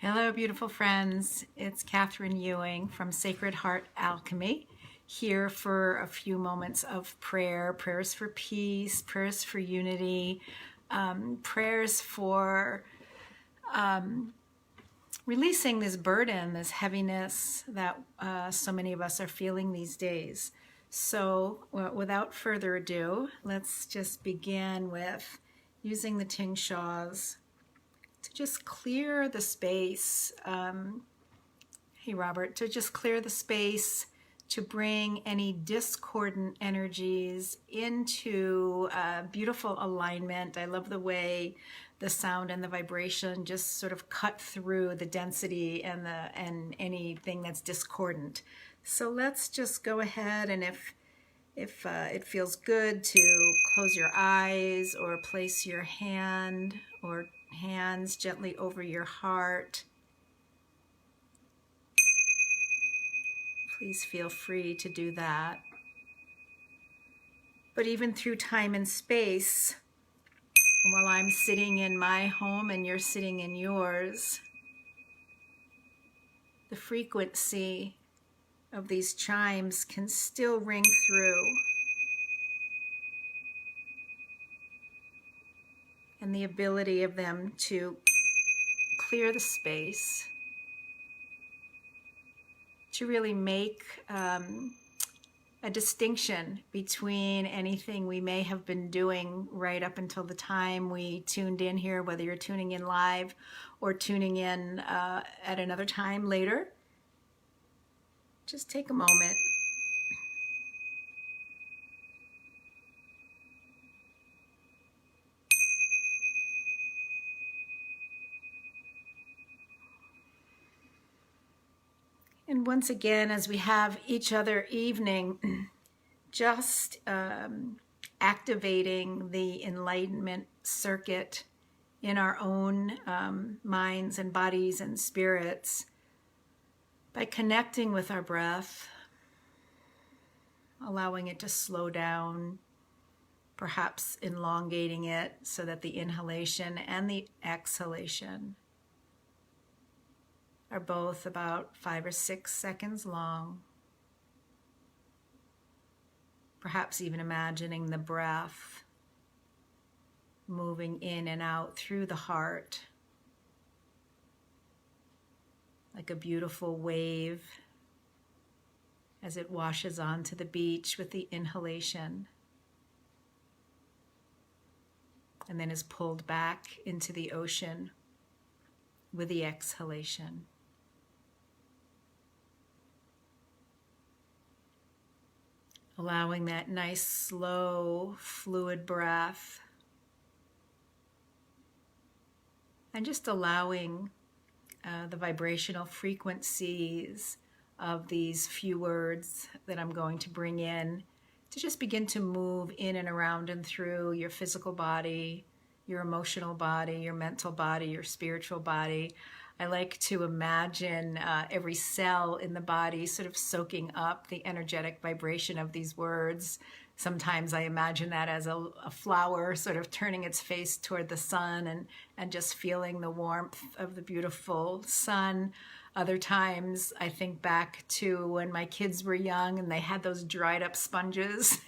Hello, beautiful friends. It's Catherine Ewing from Sacred Heart Alchemy, here for a few moments of prayer, prayers for peace, prayers for unity, prayers for releasing this burden, this heaviness that so many of us are feeling these days. So without further ado, let's just begin with using the Tingshaws to just clear the space. Hey, Robert, to just clear the space, to bring any discordant energies into beautiful alignment. I love the way the sound and the vibration just sort of cut through the density and anything that's discordant. So let's just go ahead, and if it feels good to close your eyes or place your hand or hands gently over your heart, please feel free to do that. But even through time and space, while I'm sitting in my home and you're sitting in yours, the frequency of these chimes can still ring through. And the ability of them to clear the space, to really make a distinction between anything we may have been doing right up until the time we tuned in here, whether you're tuning in live or tuning in at another time later. Just take a moment. And once again, as we have each other evening, just activating the enlightenment circuit in our own minds and bodies and spirits by connecting with our breath, allowing it to slow down, perhaps elongating it so that the inhalation and the exhalation are both about 5 or 6 seconds long. Perhaps even imagining the breath moving in and out through the heart like a beautiful wave as it washes onto the beach with the inhalation and then is pulled back into the ocean with the exhalation. Allowing that nice, slow, fluid breath. And just allowing the vibrational frequencies of these few words that I'm going to bring in to just begin to move in and around and through your physical body, your emotional body, your mental body, your spiritual body. I like to imagine every cell in the body sort of soaking up the energetic vibration of these words. Sometimes I imagine that as a flower sort of turning its face toward the sun and just feeling the warmth of the beautiful sun. Other times I think back to when my kids were young and they had those dried up sponges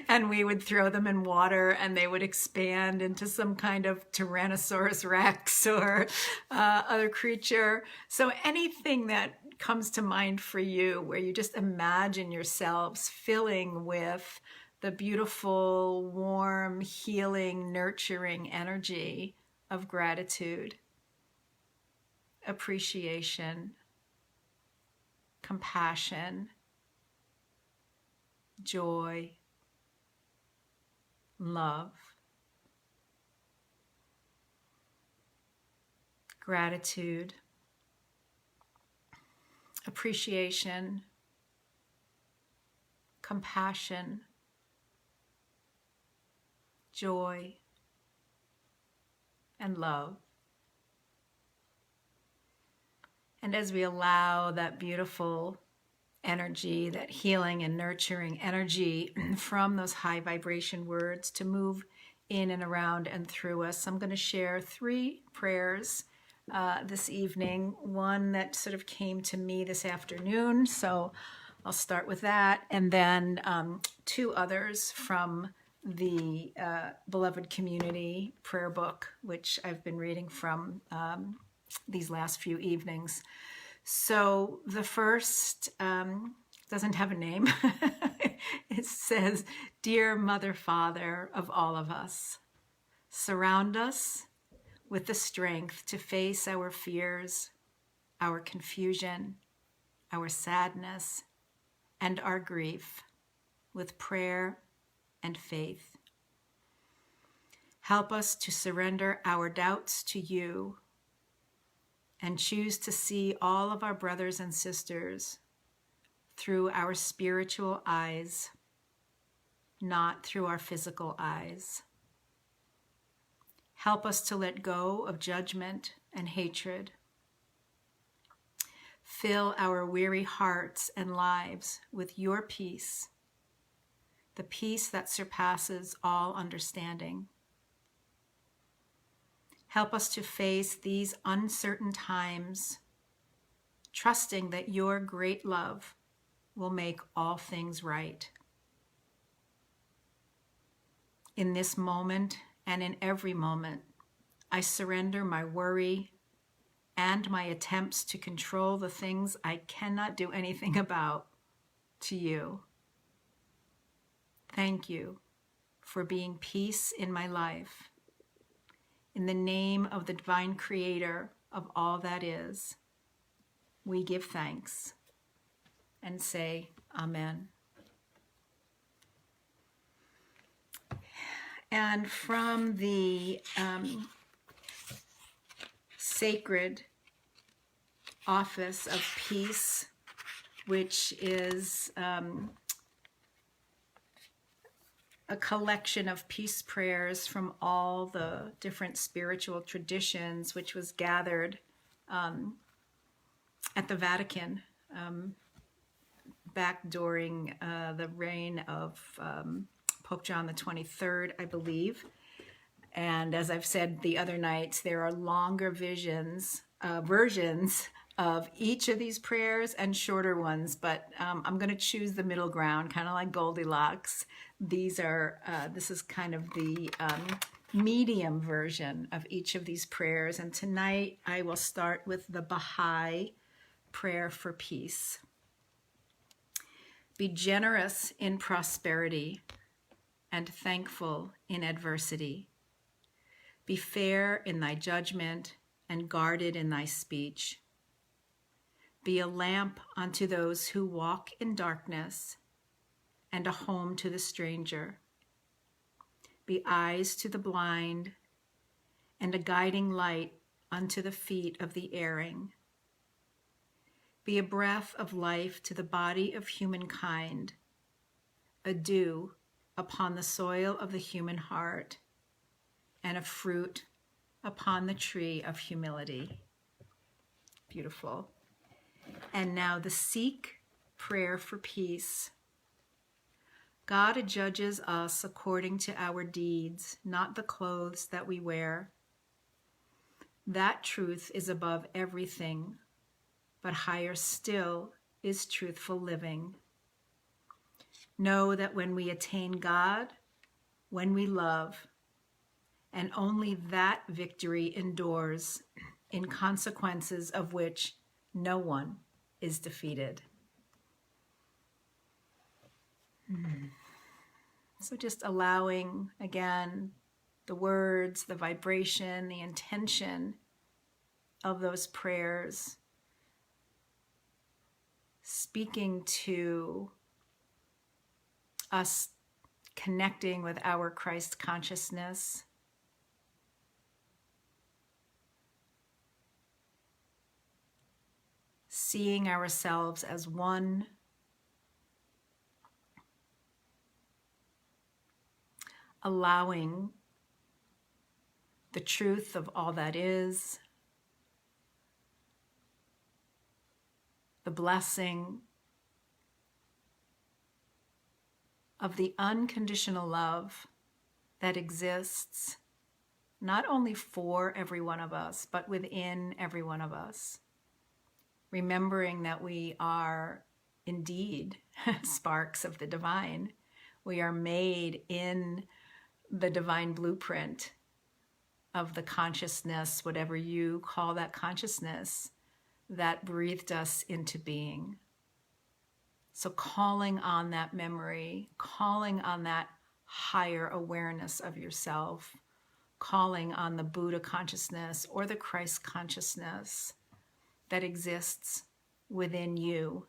and we would throw them in water and they would expand into some kind of Tyrannosaurus Rex or other creature. So anything that comes to mind for you where you just imagine yourselves filling with the beautiful, warm, healing, nurturing energy of gratitude, appreciation, compassion, joy, love, gratitude, appreciation, compassion, joy, and love. And as we allow that beautiful energy, that healing and nurturing energy from those high vibration words to move in and around and through us, I'm going to share 3 prayers this evening. One that sort of came to me this afternoon, so I'll start with that. And then two others from the Beloved Community prayer book, which I've been reading from these last few evenings. So the first doesn't have a name. It says, "Dear Mother, Father of all of us, surround us with the strength to face our fears, our confusion, our sadness, and our grief with prayer and faith. Help us to surrender our doubts to you and choose to see all of our brothers and sisters through our spiritual eyes, not through our physical eyes. Help us to let go of judgment and hatred. Fill our weary hearts and lives with your peace, the peace that surpasses all understanding. Help us to face these uncertain times, trusting that your great love will make all things right. In this moment and in every moment, I surrender my worry and my attempts to control the things I cannot do anything about to you. Thank you for being peace in my life. In the name of the divine creator of all that is, we give thanks and say amen. And from the Sacred Office of Peace, which is a collection of peace prayers from all the different spiritual traditions, which was gathered at the Vatican back during the reign of Pope John the 23rd, I believe. And as I've said the other nights, there are longer versions of each of these prayers and shorter ones, but I'm going to choose the middle ground, kind of like Goldilocks. This is kind of the medium version of each of these prayers. And tonight I will start with the Baha'i prayer for peace. Be generous in prosperity and thankful in adversity. Be fair in thy judgment and guarded in thy speech. Be a lamp unto those who walk in darkness and a home to the stranger. Be eyes to the blind and a guiding light unto the feet of the erring. Be a breath of life to the body of humankind, a dew upon the soil of the human heart, and a fruit upon the tree of humility. Beautiful. And now the Sikh prayer for peace. God adjudges us according to our deeds, not the clothes that we wear. That truth is above everything, but higher still is truthful living. Know that when we attain God, when we love, and only that victory endures, in consequences of which no one is defeated. So just allowing, again, the words, the vibration, the intention of those prayers, speaking to us connecting with our Christ consciousness, seeing ourselves as one, allowing the truth of all that is, the blessing of the unconditional love that exists not only for every one of us, but within every one of us. Remembering that we are indeed sparks of the divine. We are made in the divine blueprint of the consciousness, whatever you call that consciousness, that breathed us into being. So calling on that memory, calling on that higher awareness of yourself, calling on the Buddha consciousness or the Christ consciousness that exists within you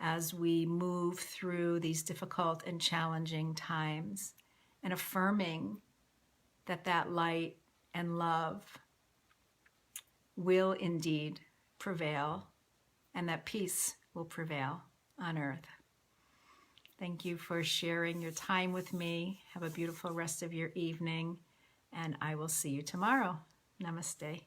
as we move through these difficult and challenging times, and affirming that that light and love will indeed prevail, and that peace will prevail on earth. Thank you for sharing your time with me. Have a beautiful rest of your evening, and I will see you tomorrow. Namaste.